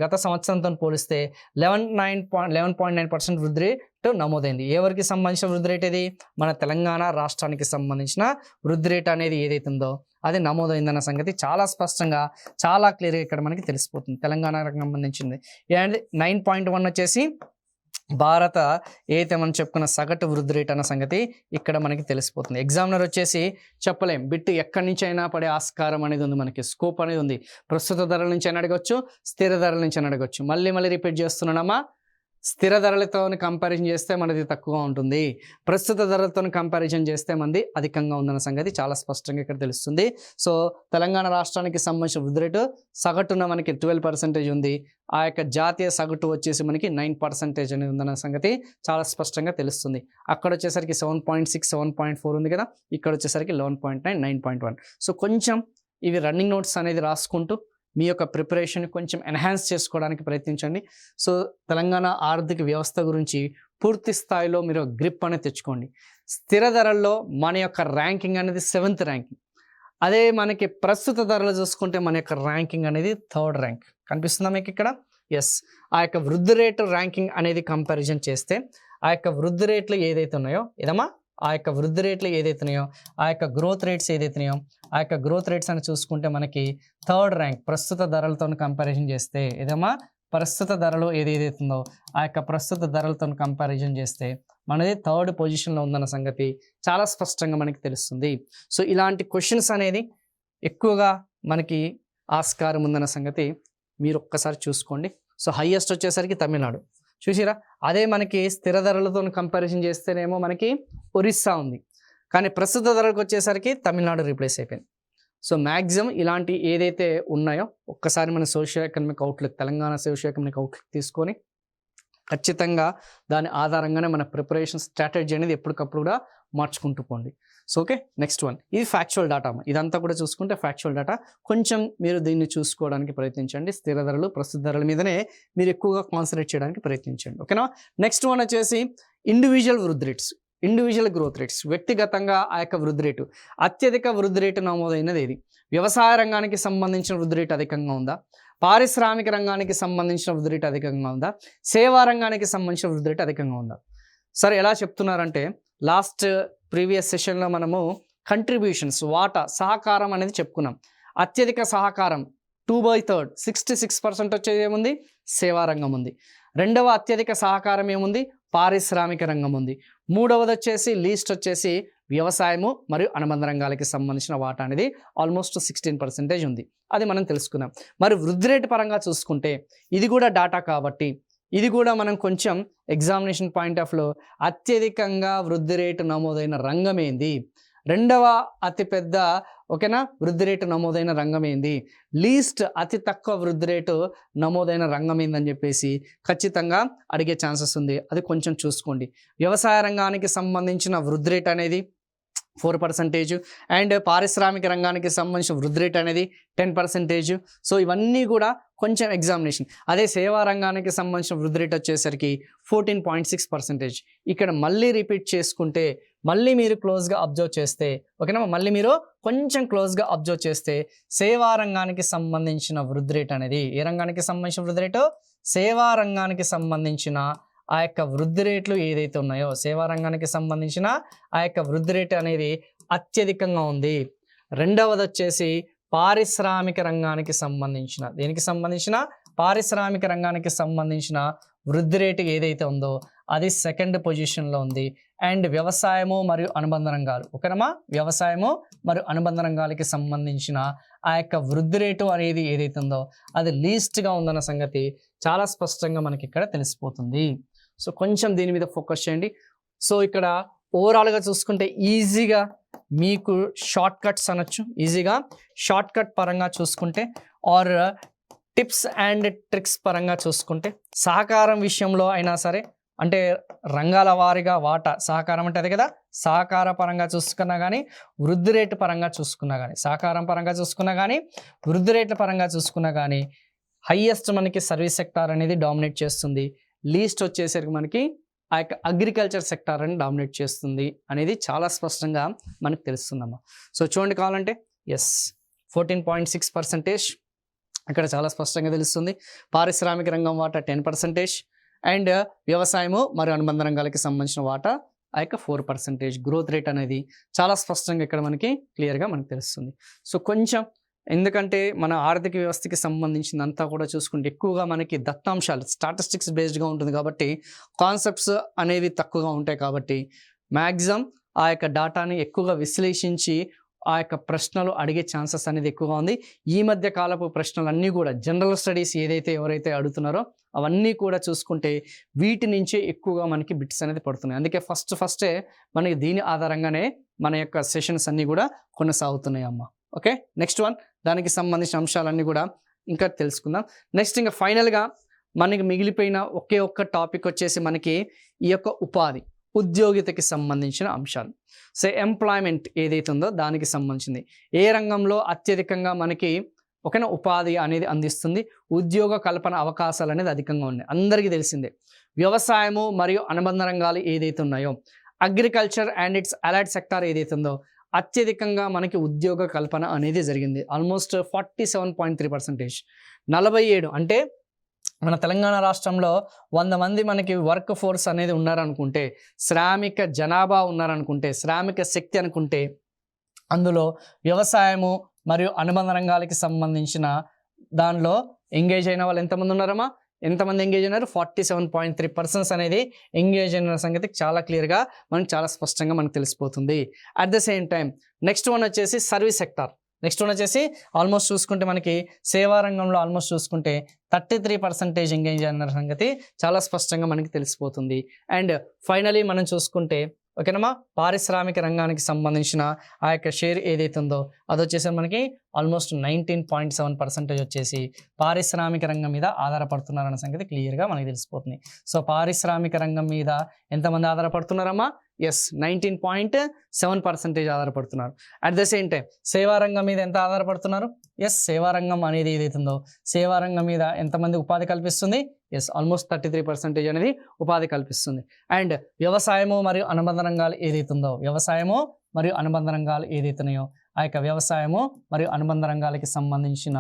11.9% వృద్ధి రేటు నమోదైంది. ఎవరికి సంబంధించిన వృద్ధి రేట్ ఇది, మన తెలంగాణ రాష్ట్రానికి సంబంధించిన వృద్ధి రేట్ అనేది ఏదైతే ఉందో అది నమోదైందన్న సంగతి చాలా స్పష్టంగా చాలా క్లియర్గా ఇక్కడ మనకి తెలిసిపోతుంది. తెలంగాణకు సంబంధించింది. అండ్ 9.1 వచ్చేసి భారత ఏదైతే మనం చెప్పుకున్న సగటు వృద్ధి రేట్ అన్న సంగతి ఇక్కడ మనకి తెలిసిపోతుంది. ఎగ్జామినర్ వచ్చేసి చెప్పలేం, బిట్ ఎక్కడి నుంచి అయినా పడే ఆస్కారం అనేది ఉంది, మనకి స్కోప్ అనేది ఉంది. ప్రస్తుత ధరల నుంచి అయినా అడగవచ్చు, స్థిర ధరల నుంచి అయినా అడగవచ్చు. మళ్ళీ రిపీట్ చేస్తున్నామా, స్థిర ధరలతో కంపారిజన్ చేస్తే మనది తక్కువగా ఉంటుంది, ప్రస్తుత ధరలతో కంపారిజన్ చేస్తే మనది అధికంగా ఉందన్న సంగతి చాలా స్పష్టంగా ఇక్కడ తెలుస్తుంది. సో తెలంగాణ రాష్ట్రానికి సంబంధించిన వృద్ధి రేటు సగటున మనకి 12% ఉంది, ఆ యొక్క జాతీయ సగటు వచ్చేసి మనకి 9% అనేది ఉందన్న సంగతి చాలా స్పష్టంగా తెలుస్తుంది. అక్కడ వచ్చేసరికి 7.6, 7.4 ఉంది కదా, ఇక్కడ వచ్చేసరికి 11.9, 9.1. సో కొంచెం ఇవి రన్నింగ్ నోట్స్ అనేది రాసుకుంటూ మీ యొక్క ప్రిపరేషన్ కొంచెం ఎన్హాన్స్ చేసుకోవడానికి ప్రయత్నించండి. సో తెలంగాణ ఆర్థిక వ్యవస్థ గురించి పూర్తి స్థాయిలో మీరు గ్రిప్ అనేది తెచ్చుకోండి. స్థిర ధరల్లో మన యొక్క ర్యాంకింగ్ అనేది 7th ర్యాంకింగ్, అదే మనకి ప్రస్తుత ధరలు చూసుకుంటే మన యొక్క ర్యాంకింగ్ అనేది 3rd ర్యాంక్ కనిపిస్తుందా మీకు ఇక్కడ. ఆ యొక్క వృద్ధి రేటు ర్యాంకింగ్ అనేది కంపారిజన్ చేస్తే ఆ యొక్క వృద్ధి రేట్లు ఏదైతే ఉన్నాయో ఇదమ్మా, ఆ యొక్క వృద్ధి రేట్లు ఏదైతే ఉన్నాయో, ఆ యొక్క గ్రోత్ రేట్స్ ఏదైతే ఉన్నాయో, ఆ యొక్క గ్రోత్ రేట్స్ అని చూసుకుంటే మనకి 3rd ర్యాంక్ ప్రస్తుత ధరలతో కంపారిజన్ చేస్తే ఇదమ్మా ప్రస్తుత ధరలు ఏదైతుందో ఆ యొక్క ప్రస్తుత ధరలతో కంపారిజన్ చేస్తే మనది థర్డ్ పొజిషన్లో ఉందన్న సంగతి చాలా స్పష్టంగా మనకి తెలుస్తుంది. సో ఇలాంటి క్వశ్చన్స్ అనేది ఎక్కువగా మనకి ఆస్కారం ఉందన్న సంగతి మీరు ఒక్కసారి చూసుకోండి. సో హైయెస్ట్ వచ్చేసరికి తమిళనాడు చూసిరా. అదే మనకి స్థిర ధరలతో కంపారిజన్ చేస్తేనేమో మనకి ఒరిస్సా ఉంది, కానీ ప్రస్తుత ధరలకు వచ్చేసరికి తమిళనాడు రీప్లేస్ అయిపోయింది. సో మ్యాక్సిమం ఇలాంటి ఏదైతే ఉన్నాయో ఒక్కసారి మన socio economic outlook, Telangana socio economic outlook తీసుకొని ఖచ్చితంగా దాని ఆధారంగానే మన ప్రిపరేషన్ స్ట్రాటజీ అనేది ఎప్పటికప్పుడు కూడా మార్చుకుంటూ పోండి. సో ఓకే, నెక్స్ట్ వన్, ఇది ఫ్యాక్చువల్ డేటా. ఇదంతా కూడా చూసుకుంటే ఫ్యాక్చువల్ డేటా. కొంచెం మీరు దీన్ని చూసుకోవడానికి ప్రయత్నించండి. స్థిర ధరలు, ప్రస్తుత ధరల మీదనే మీరు ఎక్కువగా కాన్సన్ట్రేట్ చేయడానికి ప్రయత్నించండి. ఓకేనా. నెక్స్ట్ వన్ వచ్చేసి ఇండివిజువల్ వృద్ధి రేట్స్, ఇండివిజువల్ గ్రోత్ రేట్స్. వ్యక్తిగతంగా ఆ యొక్క వృద్ధి రేటు, అత్యధిక వృద్ధి రేటు నమోదైనది ఏది? వ్యవసాయ రంగానికి సంబంధించిన వృద్ధి రేటు అధికంగా ఉందా? పారిశ్రామిక రంగానికి సంబంధించిన వృద్ధి రేటు అధికంగా ఉందా? సేవా రంగానికి సంబంధించిన వృద్ధి రేటు అధికంగా ఉందా? సరే, ఎలా చెప్తున్నారంటే లాస్ట్ ప్రీవియస్ సెషన్లో మనము కంట్రిబ్యూషన్స్, వాటా, సహకారం అనేది చెప్పుకున్నాం. అత్యధిక సహకారం 2/3 66% వచ్చేది ఏముంది? సేవా రంగం ఉంది. రెండవ అత్యధిక సహకారం ఏముంది? పారిశ్రామిక రంగం ఉంది. మూడవది వచ్చేసి లీస్ట్ వచ్చేసి వ్యవసాయము మరియు అనుబంధ రంగాలకి సంబంధించిన వాటా అనేది ఆల్మోస్ట్ 16% ఉంది. అది మనం తెలుసుకున్నాం. మరి వృద్ధి రేటు పరంగా చూసుకుంటే ఇది కూడా డాటా కాబట్టి ఇది కూడా మనం కొంచెం ఎగ్జామినేషన్ పాయింట్ ఆఫ్ లో అత్యధికంగా వృద్ధి రేటు నమోదైన రంగం ఏంది, రెండవ అతిపెద్ద ఓకేనా వృద్ధి రేటు నమోదైన రంగం ఏంది, లీస్ట్ అతి తక్కువ వృద్ధి రేటు నమోదైన రంగం ఏందని చెప్పేసి ఖచ్చితంగా అడిగే ఛాన్సెస్ ఉంది. అది కొంచెం చూసుకోండి. వ్యవసాయ రంగానికి సంబంధించిన వృద్ధి రేట్ అనేది 4% అండ్ పారిశ్రామిక రంగానికి సంబంధించిన వృద్ధి రేట్ అనేది 10%. సో ఇవన్నీ కూడా కొంచెం ఎగ్జామినేషన్. అదే సేవా రంగానికి సంబంధించిన వృద్ధి రేట్ వచ్చేసరికి 14.6%. ఇక్కడ మళ్ళీ రిపీట్ చేసుకుంటే, మళ్ళీ మీరు క్లోజ్గా అబ్జర్వ్ చేస్తే ఓకేనా, మళ్ళీ మీరు కొంచెం క్లోజ్గా అబ్జర్వ్ చేస్తే సేవా రంగానికి సంబంధించిన వృద్ధి రేట్ అనేది, ఏ రంగానికి సంబంధించిన వృద్ధి రేటు? సేవా రంగానికి సంబంధించిన ఆ యొక్క వృద్ధి రేట్లు ఏదైతే ఉన్నాయో సేవా రంగానికి సంబంధించిన ఆ యొక్క వృద్ధి రేటు అనేది అత్యధికంగా ఉంది. రెండవది వచ్చేసి పారిశ్రామిక రంగానికి సంబంధించిన, దేనికి సంబంధించిన? పారిశ్రామిక రంగానికి సంబంధించిన వృద్ధి రేటు ఏదైతే ఉందో అది సెకండ్ పొజిషన్లో ఉంది. అండ్ వ్యవసాయము మరియు అనుబంధ రంగాలు ఓకేనమ్మా, వ్యవసాయము మరియు అనుబంధ రంగాలకి సంబంధించిన ఆ యొక్క వృద్ధి రేటు అనేది ఏదైతే ఉందో అది లీస్ట్గా ఉందన్న సంగతి చాలా స్పష్టంగా మనకి ఇక్కడ తెలిసిపోతుంది. సో కొంచెం దీని మీద ఫోకస్ చేయండి. సో ఇక్కడ ఓవరాల్గా చూసుకుంటే ఈజీగా మీకు షార్ట్ కట్స్ అనొచ్చు, ఈజీగా షార్ట్ కట్ పరంగా చూసుకుంటే ఆర్ టిప్స్ అండ్ ట్రిక్స్ పరంగా చూసుకుంటే సహకారం విషయంలో అయినా సరే, అంటే రంగాల వారీగా వాటా సహకారం అంటే అదే కదా, సహకార పరంగా చూసుకున్నా కానీ వృద్ధి రేటు పరంగా చూసుకున్నా కానీ, సహకారం పరంగా చూసుకున్నా కానీ వృద్ధి రేట్ల పరంగా చూసుకున్నా కానీ హైయెస్ట్ మనకి సర్వీస్ సెక్టార్ అనేది డామినేట్ చేస్తుంది. లీస్ట్ వచ్చేసరికి మనకి ఆ యొక్క అగ్రికల్చర్ సెక్టార్ అని డామినేట్ చేస్తుంది అనేది చాలా స్పష్టంగా మనకు తెలుస్తుందమ్మా. సో చూడండి, కావాలంటే 14.6% ఇక్కడ చాలా స్పష్టంగా తెలుస్తుంది. పారిశ్రామిక రంగం వాటా 10% అండ్ వ్యవసాయము మరియు అనుబంధ రంగాలకి సంబంధించిన వాటా ఆ యొక్క 4%. గ్రోత్ రేట్ అనేది చాలా స్పష్టంగా ఇక్కడ మనకి క్లియర్గా మనకు తెలుస్తుంది. సో కొంచెం ఎందుకంటే మన ఆర్థిక వ్యవస్థకి సంబంధించిందంతా కూడా చూసుకుంటే ఎక్కువగా మనకి దత్తాంశాలు స్టాటిస్టిక్స్ బేస్డ్గా ఉంటుంది కాబట్టి కాన్సెప్ట్స్ అనేవి తక్కువగా ఉంటాయి కాబట్టి మ్యాక్సిమం ఆ యొక్క డాటాని ఎక్కువగా విశ్లేషించి ఆ యొక్క ప్రశ్నలు అడిగే ఛాన్సెస్ అనేది ఎక్కువగా ఉంది. ఈ మధ్య కాలపు ప్రశ్నలన్నీ కూడా జనరల్ స్టడీస్ ఏదైతే ఎవరైతే అడుగుతున్నారో అవన్నీ కూడా చూసుకుంటే వీటి నుంచే ఎక్కువగా మనకి బిట్స్ అనేది పడుతున్నాయి. అందుకే ఫస్టే మనకి దీని ఆధారంగానే మన యొక్క సెషన్స్ అన్నీ కూడా కొనసాగుతున్నాయి అమ్మ. ఓకే, నెక్స్ట్ వన్, దానికి సంబంధించిన అంశాలన్నీ కూడా ఇంకా తెలుసుకుందాం. నెక్స్ట్ ఇంకా ఫైనల్గా మనకి మిగిలిపోయిన ఒకే ఒక్క టాపిక్ వచ్చేసి మనకి ఈ యొక్క ఉపాధి, ఉద్యోగితకి సంబంధించిన అంశాలు. సో ఎంప్లాయ్మెంట్ ఏదైతే ఉందో దానికి సంబంధించింది, ఏ రంగంలో అత్యధికంగా మనకి ఒకనా ఉపాధి అనేది అందిస్తుంది, ఉద్యోగ కల్పన అవకాశాలు అనేది అధికంగా ఉన్నాయి, అందరికీ తెలిసిందే. వ్యవసాయము మరియు అనుబంధ రంగాలు ఏదైతే ఉన్నాయో, agriculture and it's allied sector ఏదైతే ఉందో అత్యధికంగా మనకి ఉద్యోగ కల్పన అనేది జరిగింది. ఆల్మోస్ట్ 47.3%. 47 అంటే మన తెలంగాణ రాష్ట్రంలో 100 మంది మనకి వర్క్ ఫోర్స్ అనేది ఉన్నారనుకుంటే, శ్రామిక జనాభా ఉన్నారనుకుంటే, శ్రామిక శక్తి అనుకుంటే, అందులో వ్యవసాయము మరియు అనుబంధ రంగాలకి సంబంధించిన దానిలో ఎంగేజ్ అయిన వాళ్ళు ఎంతమంది ఉన్నారమ్మా? ఎంతమంది ఎంగేజ్ ఉన్నారు? 47.3% అనేది ఎంగేజ్ అయిన సంగతి చాలా క్లియర్గా మనకు చాలా స్పష్టంగా మనకు తెలిసిపోతుంది. At the same time next one వచ్చేసి సర్వీస్ సెక్టార్. నెక్స్ట్ వన్ వచ్చేసి ఆల్మోస్ట్ చూసుకుంటే మనకి సేవా రంగంలో ఆల్మోస్ట్ చూసుకుంటే 33% ఎంగేజ్ అన్న సంగతి చాలా స్పష్టంగా మనకి తెలిసిపోతుంది. అండ్ ఫైనలీ మనం చూసుకుంటే ఓకేనమ్మా, పారిశ్రామిక రంగానికి సంబంధించిన ఆ యొక్క షేర్ ఏదైతే ఉందో అది వచ్చేసి మనకి ఆల్మోస్ట్ 19.7% వచ్చేసి పారిశ్రామిక రంగం మీద ఆధారపడుతున్నారన్న సంగతి క్లియర్గా మనకి తెలిసిపోతుంది. సో పారిశ్రామిక రంగం మీద ఎంతమంది ఆధారపడుతున్నారమ్మా? ఎస్, 19.7% ఆధారపడుతున్నారు. అట్ ద సేమ్ టైం సేవా రంగం మీద ఎంత ఆధారపడుతున్నారు? ఎస్, సేవా రంగం అనేది ఏదైతే ఉందో సేవా రంగం మీద ఎంతమంది ఉపాధి కల్పిస్తుంది? ఎస్, ఆల్మోస్ట్ 33% అనేది ఉపాధి కల్పిస్తుంది. అండ్ వ్యవసాయము మరియు అనుబంధ రంగాలు ఏదైతే ఉందో వ్యవసాయము మరియు అనుబంధ రంగాలు ఏదైతున్నాయో ఆ యొక్క వ్యవసాయము మరియు అనుబంధ రంగాలకి సంబంధించిన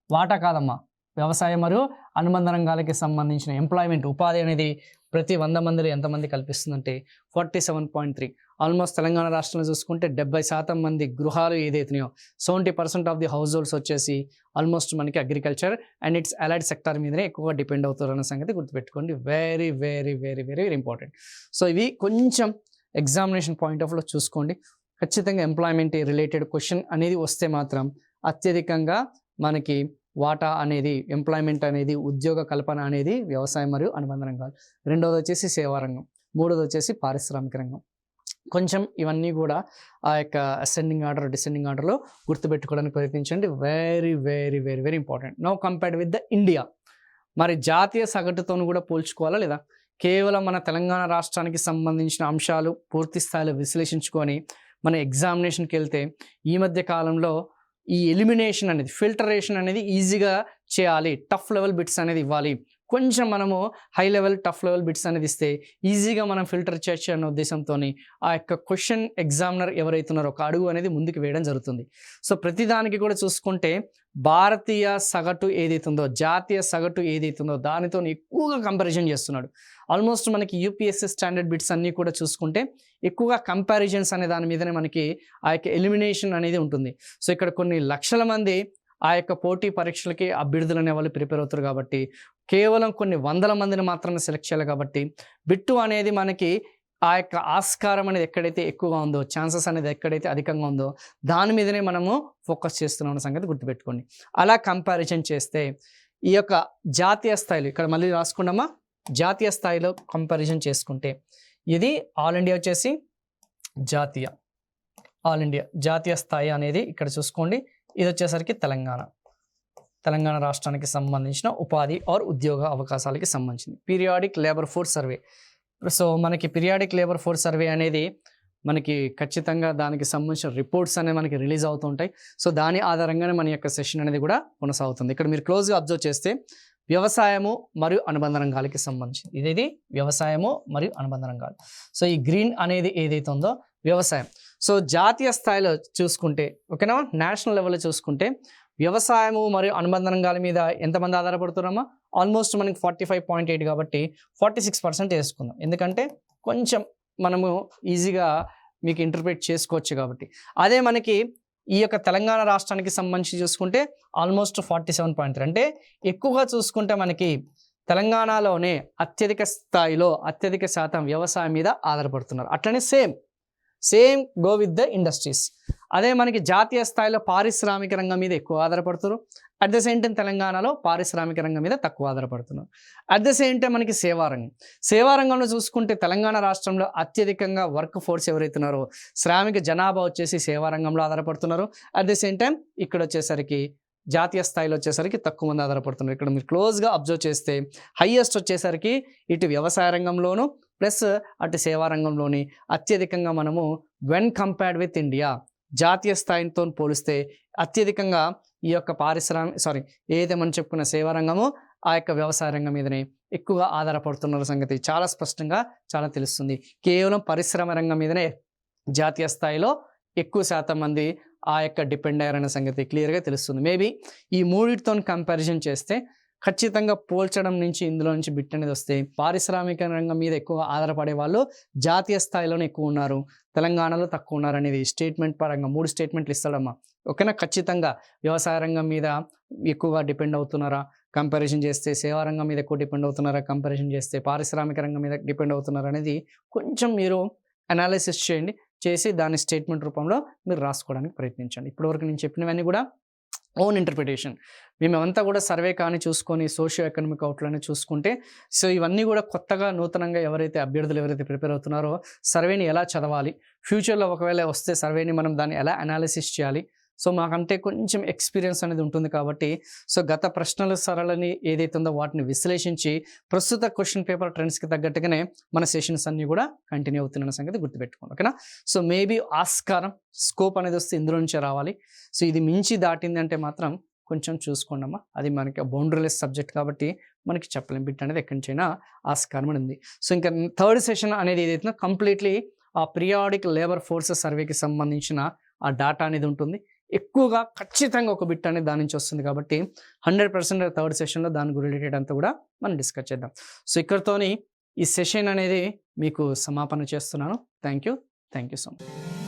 వాటా కాదమ్మా, వ్యవసాయం మరియు అనుబంధ రంగాలకి సంబంధించిన ఎంప్లాయ్మెంట్ ఉపాధి అనేది ప్రతి 100 మందిలో ఎంతమంది కల్పిస్తుందంటే 47.3. ఆల్మోస్ట్ తెలంగాణ రాష్ట్రంలో చూసుకుంటే 70% మంది గృహాలు ఏదైతున్నాయో 70% ఆఫ్ ది హౌస్ హోల్డ్స్ వచ్చేసి ఆల్మోస్ట్ మనకి agriculture and it's allied sector మీదనే ఎక్కువగా డిపెండ్ అవుతారు అన్న సంగతి గుర్తుపెట్టుకోండి. Very very very very very important. So ఇవి కొంచెం ఎగ్జామినేషన్ పాయింట్ ఆఫ్ వ్యూలో చూసుకోండి. ఖచ్చితంగా ఎంప్లాయ్మెంట్ రిలేటెడ్ క్వశ్చన్ అనేది వస్తే మాత్రం అత్యధికంగా మనకి వాటా అనేది ఎంప్లాయ్మెంట్ అనేది ఉద్యోగ కల్పన అనేది వ్యవసాయం మరియు అనుబంధ రంగాలు, రెండోది వచ్చేసి సేవా రంగం, మూడోది వచ్చేసి పారిశ్రామిక రంగం. కొంచెం ఇవన్నీ కూడా ఆ యొక్క అసెండింగ్ ఆర్డర్ డిసెండింగ్ ఆర్డర్లో గుర్తుపెట్టుకోవడానికి ప్రయత్నించండి. Very very very very important. Now compared with the India, మరి జాతీయ సగటుతో కూడా పోల్చుకోవాలా లేదా? కేవలం మన తెలంగాణ రాష్ట్రానికి సంబంధించిన అంశాలు పూర్తి స్థాయిలో విశ్లేషించుకొని మన ఎగ్జామినేషన్కి వెళ్తే ఈ మధ్య కాలంలో ఈ ఎలిమినేషన్ అనేది ఫిల్టరేషన్ అనేది ఈజీగా చేయాలి, టఫ్ లెవెల్ బిట్స్ అనేది ఇవ్వాలి. కొంచెం మనము high level tough level bits అనేది ఇస్తే ఈజీగా మనం ఫిల్టర్ చేయొచ్చు అన్న ఉద్దేశంతో ఆ యొక్క క్వశ్చన్ ఎగ్జామినర్ ఎవరైతున్నారో ఒక అడుగు అనేది ముందుకు వేయడం జరుగుతుంది. సో ప్రతిదానికి కూడా చూసుకుంటే భారతీయ సగటు ఏదైతుందో జాతీయ సగటు ఏదైతుందో దానితో ఎక్కువగా కంపారిజన్ చేస్తున్నాడు. ఆల్మోస్ట్ మనకి యూపీఎస్సీ స్టాండర్డ్ బిట్స్ అన్నీ కూడా చూసుకుంటే ఎక్కువగా కంపారిజన్స్ అనే దాని మీదనే మనకి ఆ యొక్క ఎలిమినేషన్ అనేది ఉంటుంది. సో ఇక్కడ కొన్ని లక్షల మంది ఆ యొక్క పోటీ పరీక్షలకి అభ్యర్థులు అనే వాళ్ళు ప్రిపేర్ అవుతారు కాబట్టి కేవలం కొన్ని వందల మందిని మాత్రమే సెలెక్ట్ చేయాలి. కాబట్టి బిట్టు అనేది మనకి ఆ యొక్క ఆస్కారం అనేది ఎక్కడైతే ఎక్కువగా ఉందో ఛాన్సెస్ అనేది ఎక్కడైతే అధికంగా ఉందో దాని మీదనే మనము ఫోకస్ చేస్తున్నాం సంగతి గుర్తుపెట్టుకోండి. అలా కంపారిజన్ చేస్తే ఈ యొక్క జాతీయ స్థాయిలో ఇక్కడ మళ్ళీ రాసుకున్నామా, జాతీయ స్థాయిలో కంపారిజన్ చేసుకుంటే ఇది ఆల్ ఇండియా వచ్చేసి జాతీయ ఆల్ ఇండియా జాతీయ స్థాయి అనేది ఇక్కడ చూసుకోండి. ఇది వచ్చేసరికి తెలంగాణ రాష్ట్రానికి సంబంధించిన ఉపాధి ఆర్ ఉద్యోగ అవకాశాలకి సంబంధించింది periodic labour force survey. So మనకి పీరియాడిక్ లేబర్ ఫోర్స్ సర్వే అనేది మనకి ఖచ్చితంగా దానికి సంబంధించిన రిపోర్ట్స్ అనేవి మనకి రిలీజ్ అవుతూ ఉంటాయి. సో దాని ఆధారంగానే మన యొక్క సెషన్ అనేది కూడా కొనసాగుతుంది. ఇక్కడ మీరు క్లోజ్గా అబ్జర్వ్ చేస్తే వ్యవసాయము మరియు అనుబంధ రంగాలకి సంబంధించింది ఇది వ్యవసాయము మరియు అనుబంధ రంగాలు. సో ఈ గ్రీన్ అనేది ఏదైతే ఉందో వ్యవసాయం. సో జాతీయ స్థాయిలో చూసుకుంటే ఓకేనా, నేషనల్ లెవెల్లో చూసుకుంటే వ్యవసాయము మరియు అనుబంధ రంగాల మీద ఎంతమంది ఆధారపడుతున్నామా? ఆల్మోస్ట్ మనకి 45.8 కాబట్టి 46% వేసుకుందాం. ఎందుకంటే కొంచెం మనము ఈజీగా మీకు ఇంటర్ప్రిట్ చేసుకోవచ్చు కాబట్టి. అదే మనకి ఈ యొక్క తెలంగాణ రాష్ట్రానికి సంబంధించి చూసుకుంటే ఆల్మోస్ట్ 47.3 అంటే ఎక్కువగా చూసుకుంటే మనకి తెలంగాణలోనే అత్యధిక స్థాయిలో అత్యధిక శాతం వ్యవసాయం మీద ఆధారపడుతున్నారు. అట్లనే same go with the industries. అదే మనకి జాతీయ స్థాయిలో పారిశ్రామిక రంగం మీద ఎక్కువ ఆధారపడుతున్నారు. అట్ ద సేమ్ టైం తెలంగాణలో పారిశ్రామిక రంగం మీద తక్కువ ఆధారపడుతున్నారు. అట్ ద సేమ్ టైం మనకి సేవా రంగంలో చూసుకుంటే తెలంగాణ రాష్ట్రంలో అత్యధికంగా వర్క్ ఫోర్స్ ఎవరైతున్నారో శ్రామిక జనాభా వచ్చేసి సేవా రంగంలో ఆధారపడుతున్నారు. అట్ ద సేమ్ టైం ఇక్కడ వచ్చేసరికి జాతీయ స్థాయిలో వచ్చేసరికి తక్కువ మంది ఆధారపడుతున్నారు. ఇక్కడ మీరు క్లోజ్గా అబ్జర్వ్ చేస్తే హైయెస్ట్ వచ్చేసరికి ఇటు వ్యవసాయ రంగంలోను ప్లస్ అటు సేవా రంగంలోని అత్యధికంగా మనము వెన్ కంపేర్డ్ విత్ ఇండియా జాతీయ స్థాయితో పోలిస్తే అత్యధికంగా ఈ యొక్క ఏదైతే మనం చెప్పుకున్న సేవా రంగము ఆ యొక్క వ్యవసాయ రంగం మీదనే ఎక్కువగా ఆధారపడుతున్న సంగతి చాలా స్పష్టంగా చాలా తెలుస్తుంది. కేవలం పరిశ్రమ రంగం మీదనే జాతీయ స్థాయిలో ఎక్కువ శాతం మంది ఆ యొక్క డిపెండ్ అయ్యారనే సంగతి క్లియర్గా తెలుస్తుంది. మేబీ ఈ మూడిటితో కంపారిజన్ చేస్తే ఖచ్చితంగా పోల్చడం నుంచి ఇందులో నుంచి బిట్ అనేది వస్తే పారిశ్రామిక రంగం మీద ఎక్కువ ఆధారపడే వాళ్ళు జాతీయ స్థాయిలోనే ఎక్కువ ఉన్నారు, తెలంగాణలో తక్కువ ఉన్నారు అనేది స్టేట్మెంట్ పరంగా 3 స్టేట్మెంట్లు ఇస్తాడమ్మా. ఓకేనా, ఖచ్చితంగా వ్యవసాయ రంగం మీద ఎక్కువగా డిపెండ్ అవుతున్నారా, కంపారిజన్ చేస్తే సేవా రంగం మీద ఎక్కువ డిపెండ్ అవుతున్నారా, కంపారిజన్ చేస్తే పారిశ్రామిక రంగం మీద డిపెండ్ అవుతున్నారా అనేది కొంచెం మీరు అనాలిసిస్ చేయండి. చేసి దాని స్టేట్మెంట్ రూపంలో మీరు రాసుకోవడానికి ప్రయత్నించండి. ఇప్పటివరకు నేను చెప్పినవన్నీ కూడా ఓన్ ఇంటర్ప్రిటేషన్. మేమంతా కూడా సర్వే కానీ చూసుకొని సోషియో ఎకనామిక్ అవుట్లని చూసుకుంటే, సో ఇవన్నీ కూడా కొత్తగా నూతనంగా అభ్యర్థులు ఎవరైతే ప్రిపేర్ అవుతున్నారో సర్వేని ఎలా చదవాలి, ఫ్యూచర్లో ఒకవేళ వస్తే సర్వేని మనం దాన్ని ఎలా అనాలిసిస్ చేయాలి, సో మాకంటే కొంచెం ఎక్స్పీరియన్స్ అనేది ఉంటుంది కాబట్టి, సో గత ప్రశ్నల సరళని ఏదైతే ఉందో వాటిని విశ్లేషించి ప్రస్తుత క్వశ్చన్ పేపర్ ట్రెండ్స్కి తగ్గట్టుగానే మన సెషన్స్ అన్నీ కూడా కంటిన్యూ అవుతున్న సంగతి గుర్తుపెట్టుకోండి. ఓకేనా? సో మేబీ ఆస్కారం స్కోప్ అనేది వస్తే ఇందులో నుంచే రావాలి. సో ఇది మించి దాటింది అంటే మాత్రం కొంచెం చూసుకోండి అమ్మా. అది మనకి బౌండరీలెస్ సబ్జెక్ట్ కాబట్టి మనకి చెప్పలేం. బిట్ అనేది ఎక్కడి నుంచైనా ఆస్కారం అని ఉంది. సో ఇంకా థర్డ్ సెషన్ అనేది ఏదైతే కంప్లీట్లీ ఆ పీరియాడిక్ లేబర్ ఫోర్సెస్ సర్వేకి సంబంధించిన ఆ డేటా అనేది ఉంటుంది. ఎక్కువగా ఖచ్చితంగా ఒక బిట్ అనేది దాని నుంచి వస్తుంది కాబట్టి 100% థర్డ్ సెషన్లో దాని రిలేటెడ్ అంతా కూడా మనం డిస్కస్ చేద్దాం. సో ఇక్కడితోని ఈ సెషన్ అనేది మీకు సమాపన చేస్తున్నాను. Thank you so much.